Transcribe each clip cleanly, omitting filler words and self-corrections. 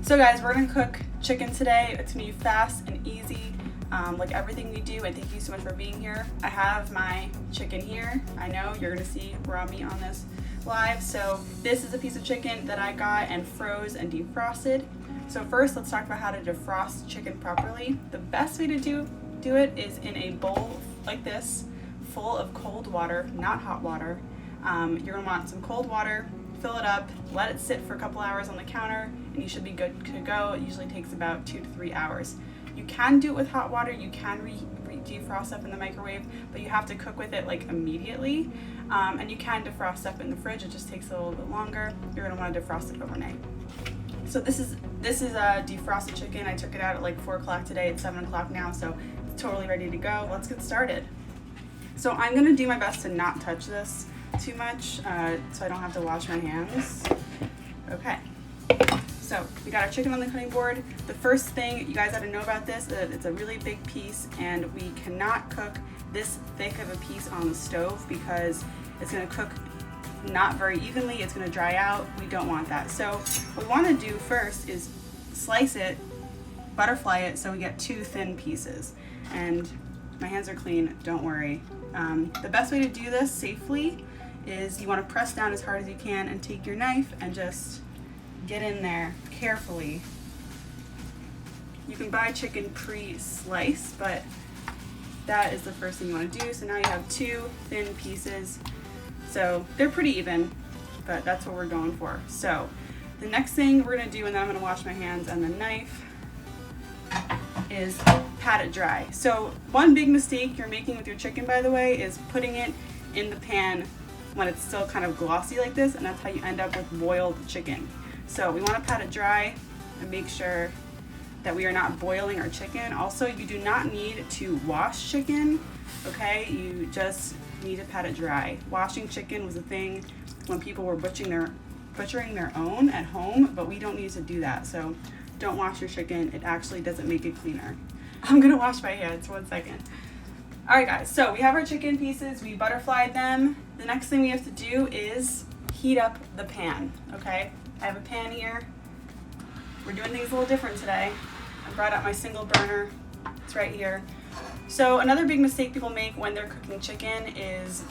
So guys, we're gonna cook chicken today. It's gonna be fast and easy, like everything we do, and thank you so much for being here. I have my chicken here. I know you're gonna see raw meat on this live. So this is a piece of chicken that I got and froze and defrosted. So first, let's talk about how to defrost chicken properly. The best way to do it is in a bowl like this, full of cold water, not hot water. You're gonna want some cold water, fill it up, let it sit for a couple hours on the counter, and you should be good to go. It usually takes about 2 to 3 hours. You can do it with hot water, you can defrost up in the microwave, but you have to cook with it like immediately. And you can defrost up in the fridge, it just takes a little bit longer. You're gonna wanna defrost it overnight. So this is a defrosted chicken. I took it out at like 4 o'clock today. It's 7 o'clock now, so it's totally ready to go. Let's get started. So I'm gonna do my best to not touch this too much, so I don't have to wash my hands. Okay, so we got our chicken on the cutting board. The first thing you guys got to know about this, it's a really big piece, and we cannot cook this thick of a piece on the stove because it's gonna cook not very evenly. It's gonna dry out. We don't want that. So what we want to do first is slice it, butterfly it, so we get 2 thin pieces. And my hands are clean, don't worry. The best way to do this safely is you want to press down as hard as you can and take your knife and just get in there carefully. You can buy chicken pre-sliced, but that is the first thing you want to do. So now you have 2 thin pieces. So they're pretty even, but that's what we're going for. So the next thing we're gonna do, and then I'm gonna wash my hands and the knife, is pat it dry. So one big mistake you're making with your chicken, by the way, is putting it in the pan when it's still kind of glossy like this, and that's how you end up with boiled chicken. So we wanna pat it dry and make sure that we are not boiling our chicken. Also, you do not need to wash chicken, okay? You just need to pat it dry. Washing chicken was a thing when people were butchering their own at home, but we don't need to do that. So don't wash your chicken. It actually doesn't make it cleaner. I'm gonna wash my hands, 1 second. All right guys, so we have our chicken pieces, we butterflied them. The next thing we have to do is heat up the pan, okay? I have a pan here. We're doing things a little different today. I brought out my single burner, it's right here. So another big mistake people make when they're cooking chicken is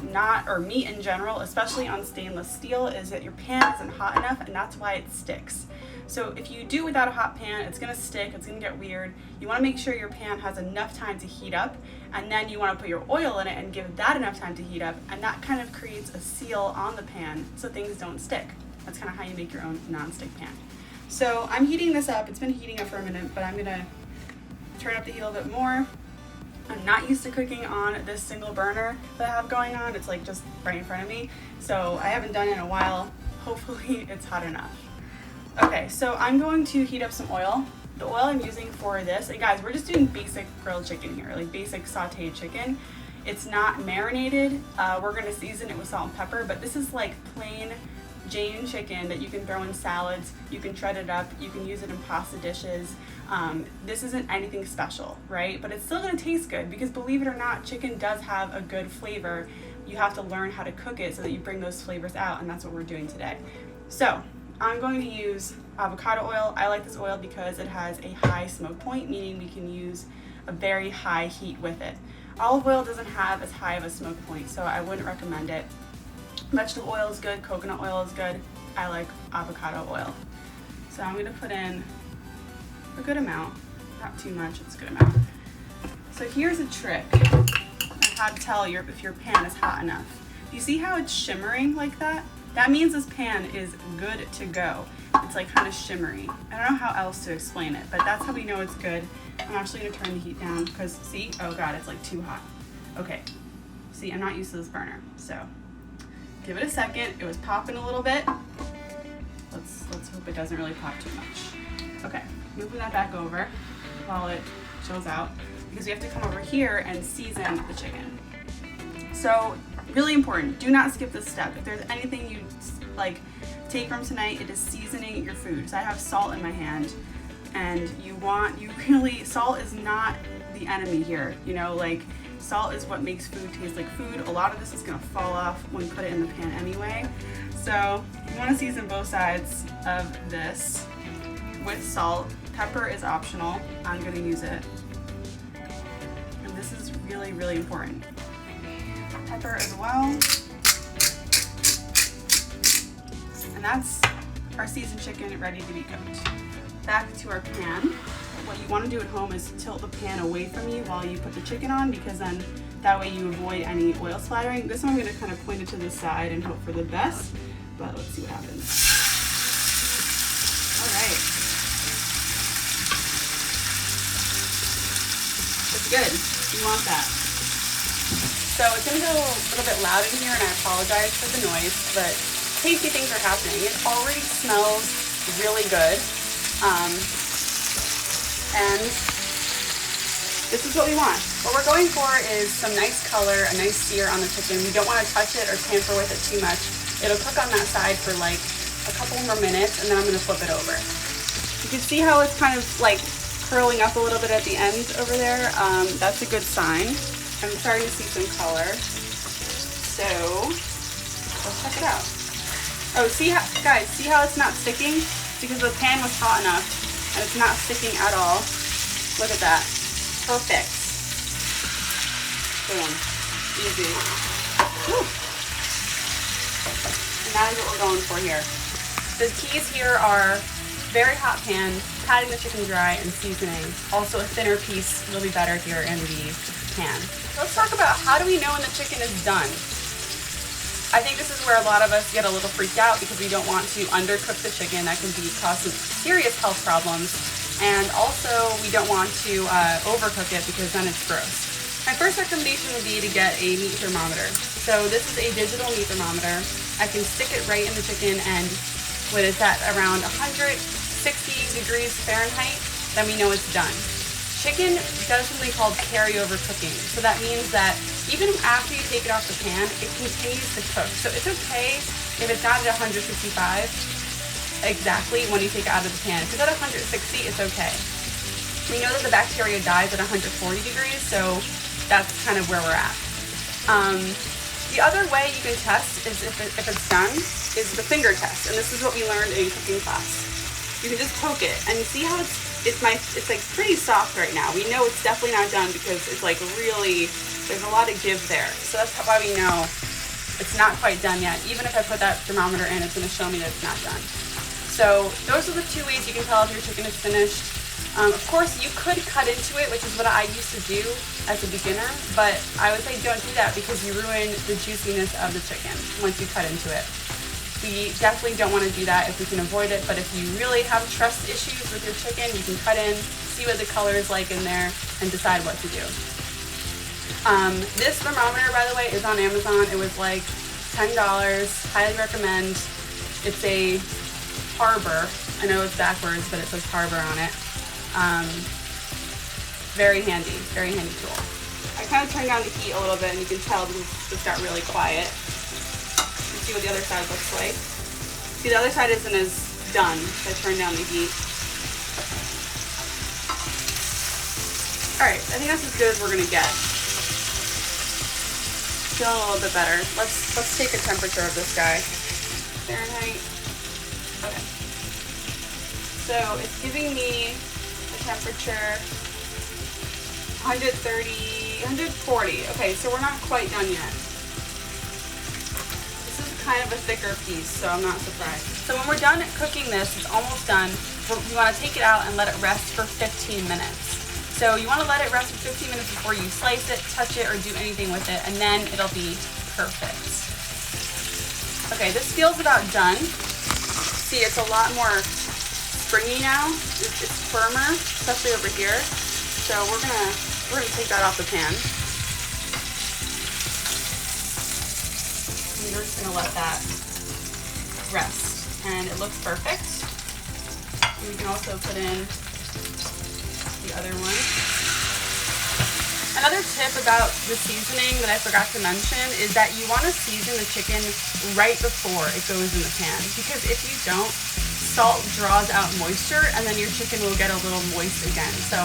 or meat in general, especially on stainless steel, is that your pan isn't hot enough, and that's why it sticks. So if you do without a hot pan, it's gonna stick, it's gonna get weird. You wanna make sure your pan has enough time to heat up, and then you wanna put your oil in it and give that enough time to heat up, and that kind of creates a seal on the pan so things don't stick. That's kind of how you make your own non-stick pan. So I'm heating this up. It's been heating up for a minute, but I'm gonna turn up the heat a little bit more. I'm not used to cooking on this single burner that I have going on. It's like just right in front of me. So I haven't done it in a while. Hopefully it's hot enough. Okay, so I'm going to heat up some oil. The oil I'm using for this, and guys, we're just doing basic grilled chicken here, like basic sauteed chicken. It's not marinated. We're gonna season it with salt and pepper, but this is like plain Jane chicken that you can throw in salads, you can shred it up, you can use it in pasta dishes. This isn't anything special, right? But it's still gonna taste good because, believe it or not, chicken does have a good flavor. You have to learn how to cook it so that you bring those flavors out, and that's what we're doing today. So I'm going to use avocado oil. I like this oil because it has a high smoke point, meaning we can use a very high heat with it. Olive oil doesn't have as high of a smoke point, so I wouldn't recommend it. Vegetable oil is good, coconut oil is good. I like avocado oil. So I'm gonna put in a good amount, not too much, it's a good amount. So here's a trick on how to tell if your pan is hot enough. You see how it's shimmering like that? That means this pan is good to go. It's like kind of shimmery. I don't know how else to explain it, but that's how we know it's good. I'm actually gonna turn the heat down because see, oh God, it's like too hot. Okay, see, I'm not used to this burner, so give it a second. It was popping a little bit. Let's hope it doesn't really pop too much. Okay, moving that back over while it chills out, because we have to come over here and season the chicken. So really important, do not skip this step. If there's anything you like take from tonight, it is seasoning your food. So I have salt in my hand, and salt is not the enemy here, you know, like salt is what makes food taste like food. A lot of this is gonna fall off when you put it in the pan anyway. So you wanna season both sides of this with salt. Pepper is optional. I'm gonna use it. And this is really, really important. Pepper as well. And that's our seasoned chicken ready to be cooked. Back to our pan. What you want to do at home is tilt the pan away from you while you put the chicken on, because then that way you avoid any oil splattering. This one I'm going to kind of point it to the side and hope for the best, but let's see what happens. All right. It's good. You want that. So it's going to go a little bit loud in here, and I apologize for the noise, but tasty things are happening. It already smells really good. And this is what we want. What we're going for is some nice color, a nice sear on the chicken. We don't want to touch it or tamper with it too much. It'll cook on that side for like a couple more minutes, and then I'm going to flip it over. You can see how it's kind of like curling up a little bit at the end over there. That's a good sign. I'm starting to see some color. So let's check it out. Oh, see how, guys, see how it's not sticking? Because the pan was hot enough and it's not sticking at all. Look at that. Perfect. Boom. Easy. Whew. And that is what we're going for here. The keys here are very hot pan, patting the chicken dry, and seasoning. Also a thinner piece will be better here in the pan. Let's talk about how do we know when the chicken is done. I think this is where a lot of us get a little freaked out because we don't want to undercook the chicken. That can cause some serious health problems. And also we don't want to overcook it because then it's gross. My first recommendation would be to get a meat thermometer. So this is a digital meat thermometer. I can stick it right in the chicken, and when it's at around 160 degrees Fahrenheit, then we know it's done. Chicken does something called carryover cooking. So that means that even after you take it off the pan, it continues to cook. So it's okay if it's not at 155 exactly when you take it out of the pan. If it's at 160, it's okay. We know that the bacteria dies at 140 degrees, so that's kind of where we're at. The other way you can test is if it's done is the finger test, and this is what we learned in cooking class. You can just poke it, and you see how it's like pretty soft right now. We know it's definitely not done because it's like really, there's a lot of give there. So that's why we know it's not quite done yet. Even if I put that thermometer in, it's going to show me that it's not done. So those are the two ways you can tell if your chicken is finished. Of course, you could cut into it, which is what I used to do as a beginner, but I would say don't do that because you ruin the juiciness of the chicken once you cut into it. We definitely don't want to do that if we can avoid it, but if you really have trust issues with your chicken, you can cut in, see what the color is like in there, and decide what to do. This thermometer, by the way, is on Amazon. It was like $10. Highly recommend. It's a Harbor. I know it's backwards, but it says Harbor on it. Very handy tool. I kind of turned down the heat a little bit, and you can tell this got really quiet. See what the other side looks like. See, the other side isn't as done, so I turned down the heat. Alright, I think that's as good as we're gonna get. Feeling a little bit better. Let's take a temperature of this guy. Fahrenheit. Okay. So it's giving me a temperature 130, 140. Okay, so we're not quite done yet. Kind of a thicker piece, so I'm not surprised. So when we're done cooking this, it's almost done. You want to take it out and let it rest for 15 minutes. So you want to let it rest for 15 minutes before you slice it, touch it, or do anything with it, and then it'll be perfect. Okay, this feels about done. See, it's a lot more springy now. It's firmer, especially over here. So we're gonna take that off the pan. We're just going to let that rest, and it looks perfect. And we can also put in the other one. Another tip about the seasoning that I forgot to mention is that you want to season the chicken right before it goes in the pan, because if you don't, salt draws out moisture and then your chicken will get a little moist again. So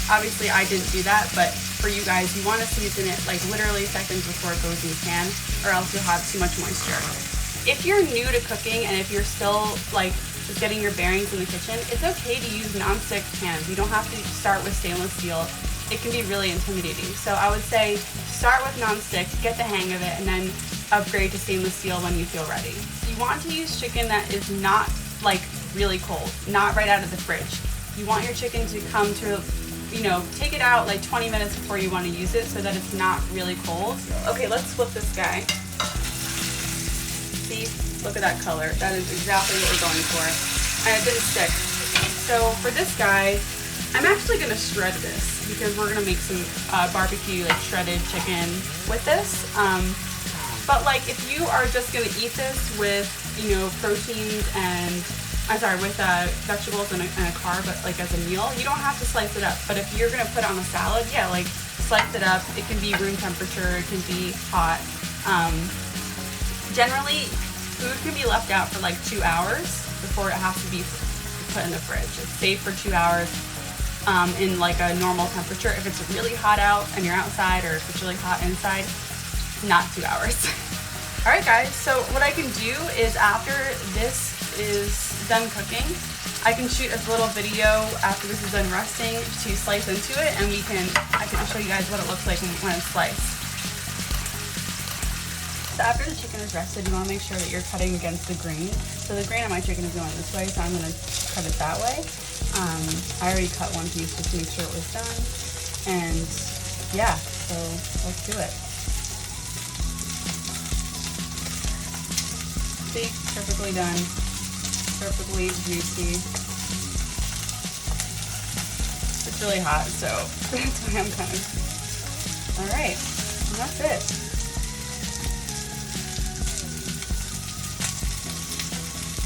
obviously I didn't do that, but for you guys, you want to season it like literally seconds before it goes in the pan, or else you'll have too much moisture. If you're new to cooking and if you're still like just getting your bearings in the kitchen, it's okay to use non-stick pans. You don't have to start with stainless steel. It can be really intimidating. So I would say start with non-stick, get the hang of it, and then upgrade to stainless steel when you feel ready. You want to use chicken that is not like really cold, not right out of the fridge. You want your chicken to come to, you know, take it out like 20 minutes before you want to use it so that it's not really cold. Okay, let's flip this guy. See, look at that color. That is exactly what we're going for. And it didn't stick. So for this guy, I'm actually gonna shred this because we're gonna make some barbecue like shredded chicken with this. But like if you are just gonna eat this with, you know, proteins and with vegetables and a carb, but like as a meal, you don't have to slice it up. But if you're gonna put it on a salad, yeah, like slice it up. It can be room temperature, it can be hot. Generally, food can be left out for like 2 hours before it has to be put in the fridge. It's safe for 2 hours in like a normal temperature. If it's really hot out and you're outside, or if it's really hot inside, not 2 hours. All right, guys, so what I can do is after this is done cooking, I can shoot a little video after this is done resting to slice into it, and I can show you guys what it looks like when it's sliced. So after the chicken is rested, you want to make sure that you're cutting against the grain. So the grain of my chicken is going this way, so I'm going to cut it that way. I already cut one piece just to make sure it was done. And yeah, so let's do it. See, perfectly done. Perfectly juicy. It's really hot, so that's why I'm kind of... All right, and that's it.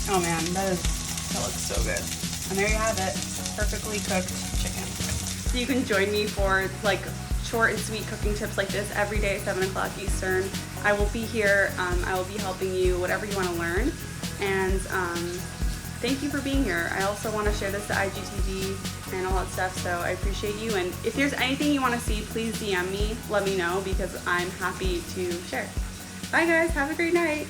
Oh man, that looks so good. And there you have it, perfectly cooked chicken. So you can join me for like short and sweet cooking tips like this every day at 7 o'clock Eastern. I will be here. I will be helping you whatever you want to learn. And thank you for being here. I also want to share this to IGTV and all that stuff, so I appreciate you. And if there's anything you want to see, please DM me. Let me know because I'm happy to share. Bye guys, have a great night.